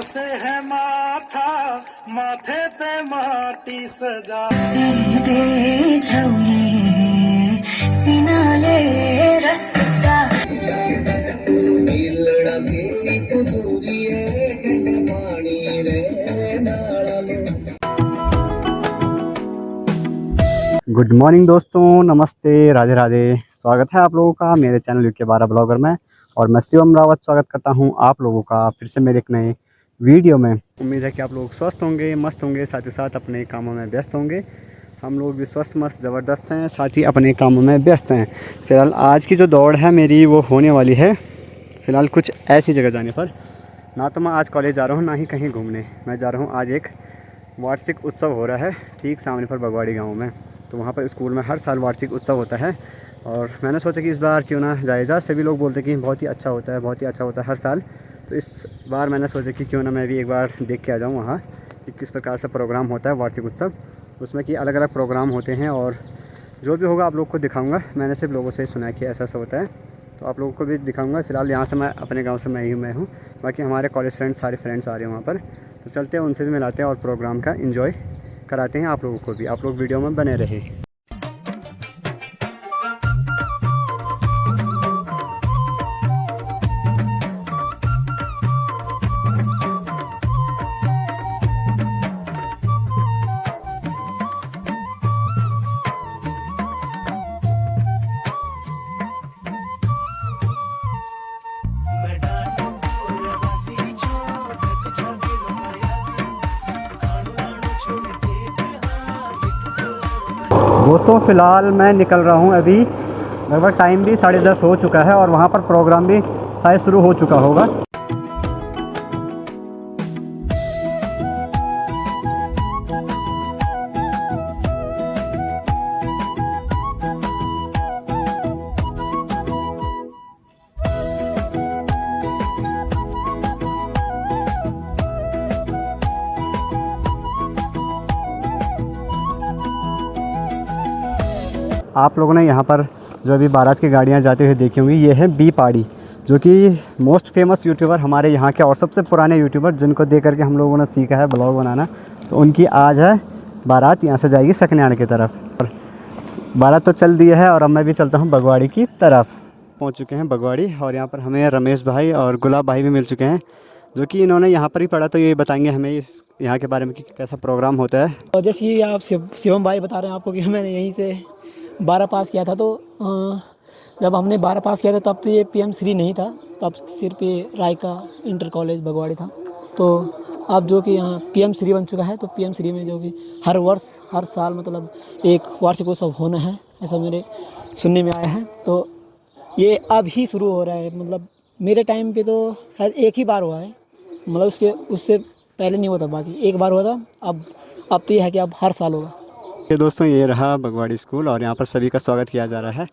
से है माथा माथे पे माटी सजा सीधे छौले सिनाले रस्ता गुड मॉर्निंग दोस्तों, नमस्ते, राधे राधे। स्वागत है आप लोगों का मेरे चैनल यूके 12 ब्लॉगर में। और मैं शिवम रावत स्वागत करता हूं आप लोगों का फिर से मेरे एक नए वीडियो में। उम्मीद है कि आप लोग स्वस्थ होंगे, मस्त होंगे, साथ ही साथ अपने कामों में व्यस्त होंगे। हम लोग भी स्वस्थ मस्त ज़बरदस्त हैं, साथ ही अपने कामों में व्यस्त हैं। फ़िलहाल आज की जो दौड़ है मेरी वो होने वाली है फ़िलहाल कुछ ऐसी जगह जाने पर। ना तो मैं आज कॉलेज जा रहा हूँ, ना ही कहीं घूमने। मैं जा रहा हूँ, आज एक वार्षिक उत्सव हो रहा है ठीक सामने पर बगवाड़ी गाँव में। तो वहाँ पर स्कूल में हर साल वार्षिक उत्सव होता है और मैंने सोचा कि इस बार क्यों ना जायज़ा। सभी लोग बोलते कि बहुत ही अच्छा होता है, बहुत ही अच्छा होता है हर साल। तो इस बार मैंने सोचा कि क्यों ना मैं भी एक बार देख के आ जाऊँ वहाँ कि किस प्रकार से प्रोग्राम होता है वार्षिक उत्सव। उसमें कि अलग अलग प्रोग्राम होते हैं और जो भी होगा आप लोग को दिखाऊँगा। मैंने सिर्फ लोगों से सुना है कि ऐसा ऐसा होता है, तो आप लोगों को भी दिखाऊँगा। फ़िलहाल यहाँ से मैं अपने गाँव से मैं हूँ, बाकी हमारे कॉलेज फ्रेंड्स सारे फ्रेंड्स आ रहे हैं वहाँ पर। तो चलते हैं, उनसे भी मिलाते हैं और प्रोग्राम का इन्जॉय कराते हैं आप लोगों को भी। आप लोग वीडियो में बने रहे। दोस्तों फ़िलहाल मैं निकल रहा हूँ अभी। लगभग टाइम भी 10:30 हो चुका है और वहाँ पर प्रोग्राम भी शायद शुरू हो चुका होगा। आप लोगों ने यहाँ पर जो अभी बारात की गाड़ियाँ जाते हुए देखी होंगी, ये है बी पाड़ी, जो कि मोस्ट फेमस यूट्यूबर हमारे यहाँ के और सबसे पुराने यूट्यूबर, जिनको देख करके हम लोगों ने सीखा है ब्लॉग बनाना। तो उनकी आज है बारात, यहाँ से जाएगी सकन्याण की तरफ। और बारात तो चल दी है और अब मैं भी चलता हूँ बगवाड़ी की तरफ। पहुँच चुके हैं बगवाड़ी और यहाँ पर हमें रमेश भाई और गुलाब भाई भी मिल चुके हैं, जो कि इन्होंने यहाँ पर ही पढ़ा। तो ये बताएंगे हमें इस यहाँ के बारे में कि कैसा प्रोग्राम होता है। और जैसे कि आप शिवम भाई बता रहे हैं आपको कि मैंने यहीं से 12 पास किया था। तो जब हमने 12 पास किया था तब तो ये PM श्री नहीं था, तब सिर्फ ये रायका इंटर कॉलेज बगवाड़ी था। तो अब जो कि यहाँ PM श्री बन चुका है। तो PM श्री में जो कि हर वर्ष हर साल मतलब एक वार्षिक उत्सव होना है, ऐसा मेरे सुनने में आया है। तो ये अब ही शुरू हो रहा है, मतलब मेरे टाइम पे तो शायद एक ही बार हुआ है, मतलब उससे पहले नहीं हुआ था, बाकी एक बार हुआ था। अब तो ये है कि अब हर साल होगा। ये दोस्तों ये रहा बगवाड़ी स्कूल और यहाँ पर सभी का स्वागत किया जा रहा है।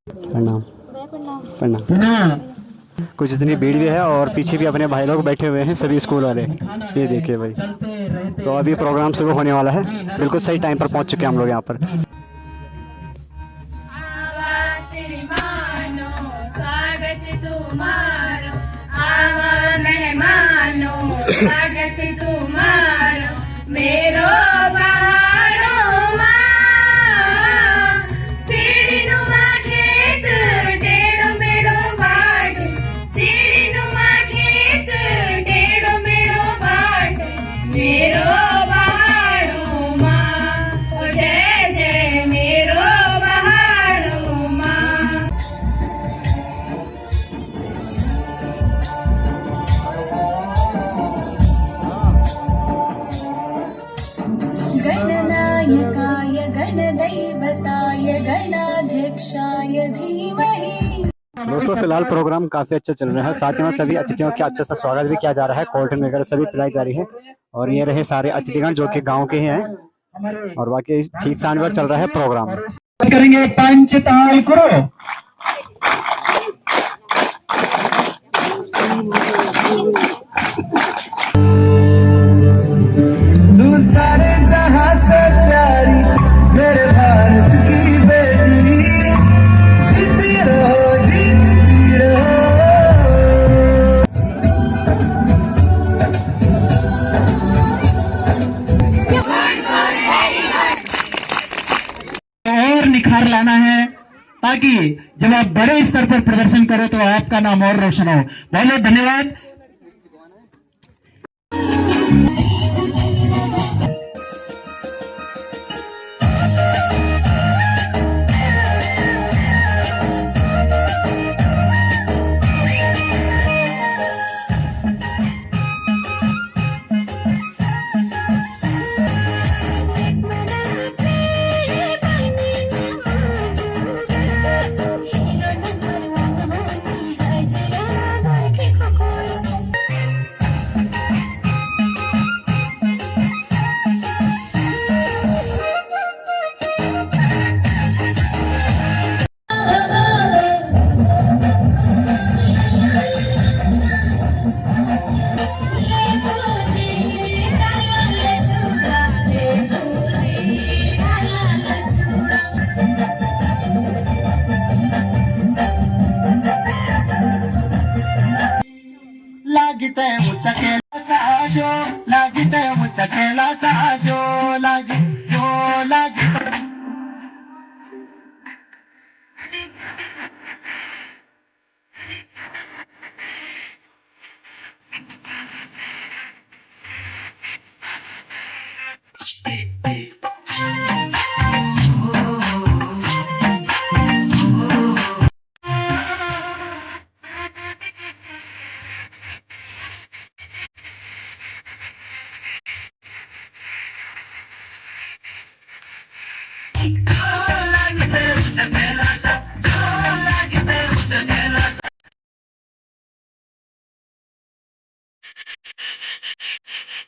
प्रणाम प्रणाम। कुछ इतनी भीड़ भी है और पीछे भी अपने भाई लोग बैठे हुए हैं, सभी स्कूल वाले। ये देखिए भाई, तो अभी प्रोग्राम शुरू होने वाला है। बिल्कुल सही टाइम पर पहुँच चुके हैं हम लोग यहाँ पर। मेरो पहाड़ों सीढ़ी नुमा खेत टेढ़ो मेढ़ो बाट, सीढ़ी नुमा खेत टेढ़ो मेढ़ो बाट, मेरो पहाड़ों माँ ओ जय जय मेरो पहाड़ों माँ। गणनायकाय गणदैवताय गणाध्यक्षाय धीमहि। दोस्तों फिलहाल प्रोग्राम काफ़ी अच्छा चल रहा है, साथ ही में सभी अतिथियों का अच्छे से स्वागत भी किया जा रहा है। कोल्ड ड्रिंक वगैरह सभी पिलाई जा रही है और ये रहे सारे अतिथिगण जो कि गांव के ही हैं और बाकी ठीक सामने पर चल रहा है प्रोग्राम। करेंगे पंचताल करो। तू सारे जहां से प्यारी मेरे भारत की बेटी, जीती रहो जीतती रहो। ताकि जब आप बड़े स्तर पर प्रदर्शन करो तो आपका नाम और रोशन हो। बहुत बहुत धन्यवाद। लागिते मुचकेला साजो लागिते मुचकेला साजो लागिते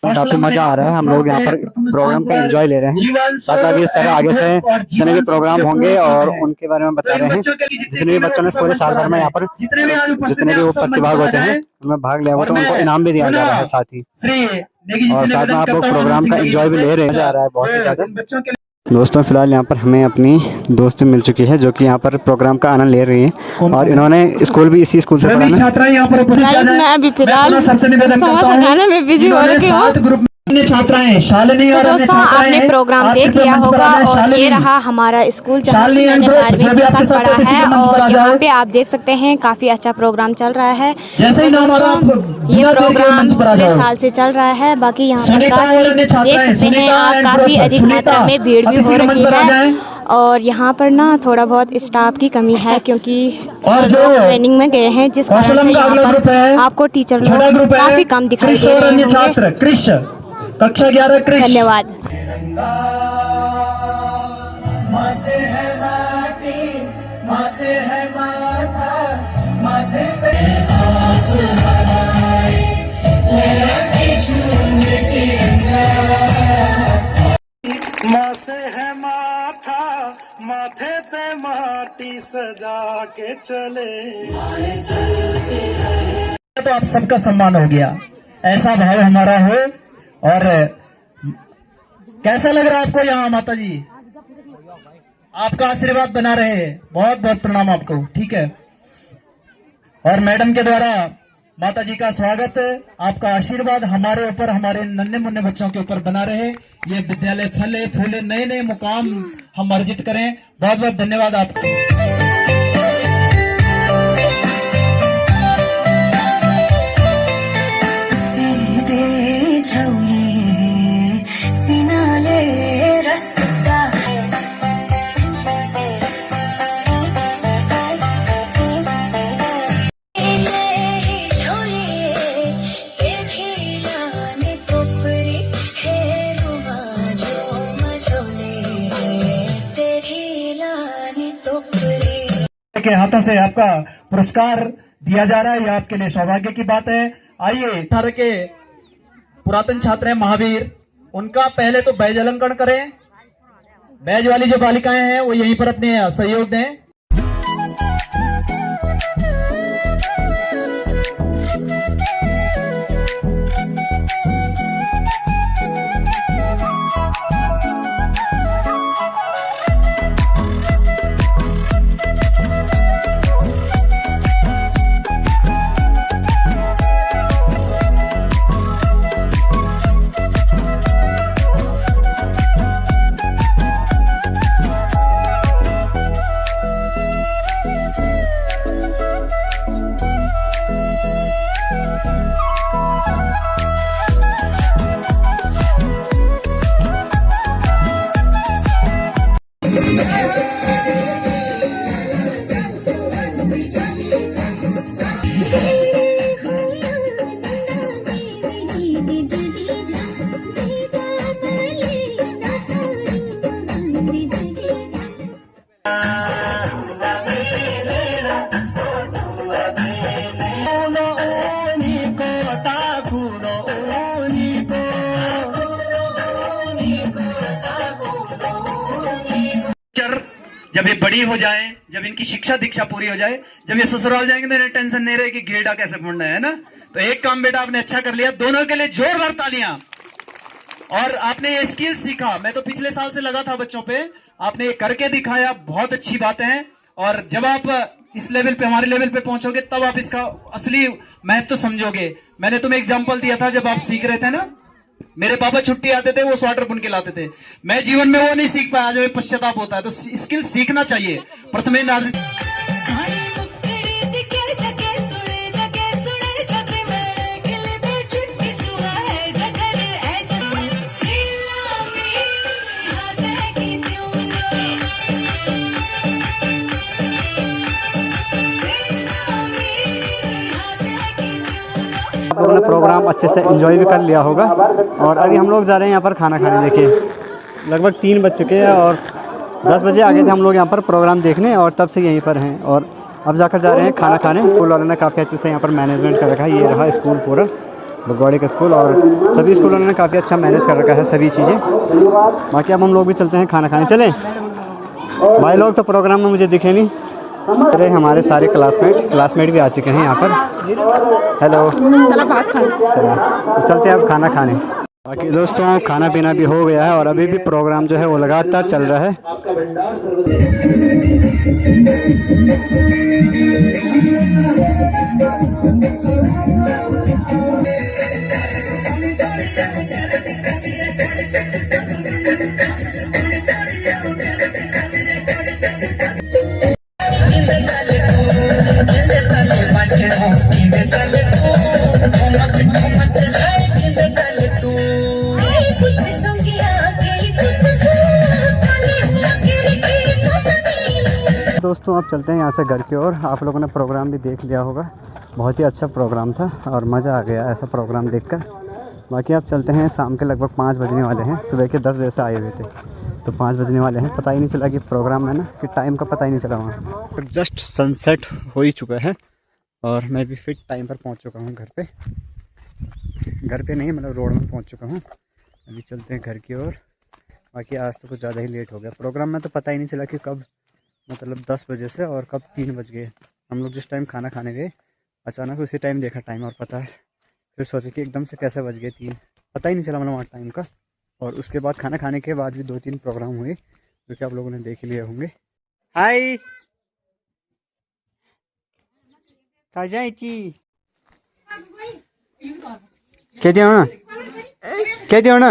काफी मजा आ रहा है। हम लोग यहाँ पर प्रोग्राम का एंजॉय ले रहे हैं। साथ अभी सर आगे से जितने भी प्रोग्राम होंगे और उनके बारे में बता रहे हैं। जितने भी बच्चों ने पूरे साल भर में यहाँ पर जितने भी वो प्रतिभाग होते हैं उनमें भाग लिया हो तो उनको इनाम भी दिया जा रहा है साथ ही, और साथ में आप लोग प्रोग्राम का एंजॉय भी ले रहे हैं। जा रहा है बहुत ही ज्यादा। दोस्तों फिलहाल यहाँ पर हमें अपनी दोस्त मिल चुकी है जो कि यहाँ पर प्रोग्राम का आनंद ले रही है और इन्होंने स्कूल भी इसी स्कूल से पढ़ा है। छात्राएं यहाँ पर उपस्थित हैं। मैं अभी फिलहाल सबसे निवेदन करता हूं में बिजी हो रही हूँ। 7 ग्रुप में छात्राएं शालिनी और अन्य दोस्तों आपने प्रोग्राम देख लिया होगा और ये रहा हमारा स्कूल जहाँ पे मैंने 12वीं तक पढ़ा है और यहाँ पे आप देख सकते हैं काफी अच्छा प्रोग्राम चल रहा है। जैसे ही नाम आ रहा ये प्रोग्राम पिछले साल से चल रहा है। बाकी यहाँ पर काफी देख सकते हैं आप काफी अधिक मात्रा में भीड़ भी हो रही है और यहाँ पर ना थोड़ा बहुत स्टाफ की कमी है क्योंकि ट्रेनिंग में गए हैं जिस कारण से यहाँ पर आपको टीचर लोग काफी कम दिखाई दे रहे होंगे। कक्षा 11 कृष। धन्यवाद। माँ से है माथा माथे पे माटी सजा के चले। तो आप सबका सम्मान हो गया, ऐसा भाव हमारा हो। और कैसा लग रहा है आपको यहाँ माता जी? आपका आशीर्वाद बना रहे। बहुत बहुत प्रणाम आपको। ठीक है। और मैडम के द्वारा माता जी का स्वागत। आपका आशीर्वाद हमारे ऊपर, हमारे नन्हे मुन्ने बच्चों के ऊपर बना रहे। ये विद्यालय फले फूले, नए नए मुकाम हम अर्जित करें। बहुत बहुत धन्यवाद आपको। के हाथों से आपका पुरस्कार दिया जा रहा है। यह आपके लिए सौभाग्य की बात है। आइए 18 के पुरातन छात्र हैं महावीर, उनका पहले तो बैज अलंकरण करें। बैज वाली जो बालिकाएं हैं वो यहीं पर अपने सहयोग दें। जब ये बड़ी हो जाए, जब इनकी शिक्षा दीक्षा पूरी हो जाए, जब ये ससुराल जाएंगे तो इन्हें टेंशन नहीं रहेगी घेड़ा कैसे फोड़ना है ना। तो एक काम बेटा आपने अच्छा कर लिया, दोनों के लिए जोरदार तालियां। और आपने ये स्किल सीखा, मैं तो पिछले साल से लगा था बच्चों पे, आपने ये करके दिखाया, बहुत अच्छी बात है। और जब आप इस लेवल पे, हमारे लेवल पे पहुंचोगे, तब आप इसका असली महत्व तो समझोगे। मैंने तुम्हें एग्जांपल दिया था जब आप सीख रहे थे ना, मेरे पापा छुट्टी आते थे, वो स्वेटर बुन के लाते थे, मैं जीवन में वो नहीं सीख पाया, जो पश्चाताप होता है। तो स्किल सीखना चाहिए। प्रथमे तो हमने प्रोग्राम अच्छे से एंजॉय भी कर लिया होगा। और अभी हम लोग जा रहे हैं यहाँ पर खाना खाने। देखिए लगभग 3 बज चुके हैं और 10 बजे आ गए थे हम लोग यहाँ पर प्रोग्राम देखने, और तब से यहीं पर हैं। और अब जाकर जा रहे हैं खाना खाने। स्कूल वालों ने काफ़ी अच्छे से यहाँ पर मैनेजमेंट कर रखा है। ये रहा स्कूल पूरा, बगवाड़ी का स्कूल, और सभी स्कूलों ने काफ़ी अच्छा मैनेज कर रखा है सभी चीज़ें। बाकी अब हम लोग भी चलते हैं खाना खाने। चलें भाई लोग, तो प्रोग्राम में मुझे दिखे नहीं। अरे हमारे सारे क्लासमेट भी आ चुके हैं यहाँ पर। हेलो, चला तो चलते हैं अब खाना खाने। बाकी दोस्तों खाना पीना भी हो गया है और अभी भी प्रोग्राम जो है वो लगातार चल रहा है। दोस्तों अब चलते हैं यहाँ से घर की ओर। आप लोगों ने प्रोग्राम भी देख लिया होगा, बहुत ही अच्छा प्रोग्राम था और मज़ा आ गया ऐसा प्रोग्राम देखकर। बाकी अब चलते हैं, शाम के लगभग 5 बजने वाले हैं। सुबह के 10 बजे से आए हुए थे तो 5 बजने वाले हैं। पता ही नहीं चला कि प्रोग्राम है ना, कि टाइम का पता ही नहीं चला वहाँ। जस्ट सनसेट हो ही चुका है और मैं भी फिट टाइम पर पहुँच चुका हूँ घर पे नहीं, मतलब रोड में पहुँच चुका हूँ। अभी चलते हैं घर की ओर। बाकी आज तो कुछ ज़्यादा ही लेट हो गया प्रोग्राम में, तो पता ही नहीं चला कि कब, मतलब 10 बजे से और कब 3 बज गए। हम लोग जिस टाइम खाना खाने गए अचानक उसी टाइम देखा टाइम और पता है, फिर सोचे कि एकदम से कैसे बज गए 3, पता ही नहीं चला मतलब वहाँ टाइम का। और उसके बाद खाना खाने के बाद भी 2-3 प्रोग्राम हुए जो कि आप लोगों ने देख लिए होंगे। हाय कहते हो ना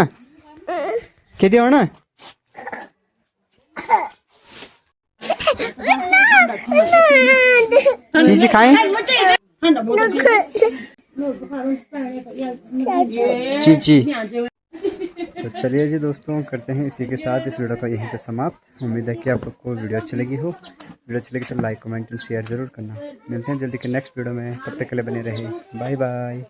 चीज़ खाएं जी। तो चलिए जी दोस्तों, करते हैं इसी के साथ इस वीडियो को यहीं पे समाप्त। उम्मीद है कि आप लोग को वीडियो अच्छी लगी हो। वीडियो अच्छी लगी तो लाइक कमेंट एंड शेयर ज़रूर करना। मिलते हैं जल्दी के नेक्स्ट वीडियो में, तब तक के लिए बने रहिए। Bye bye.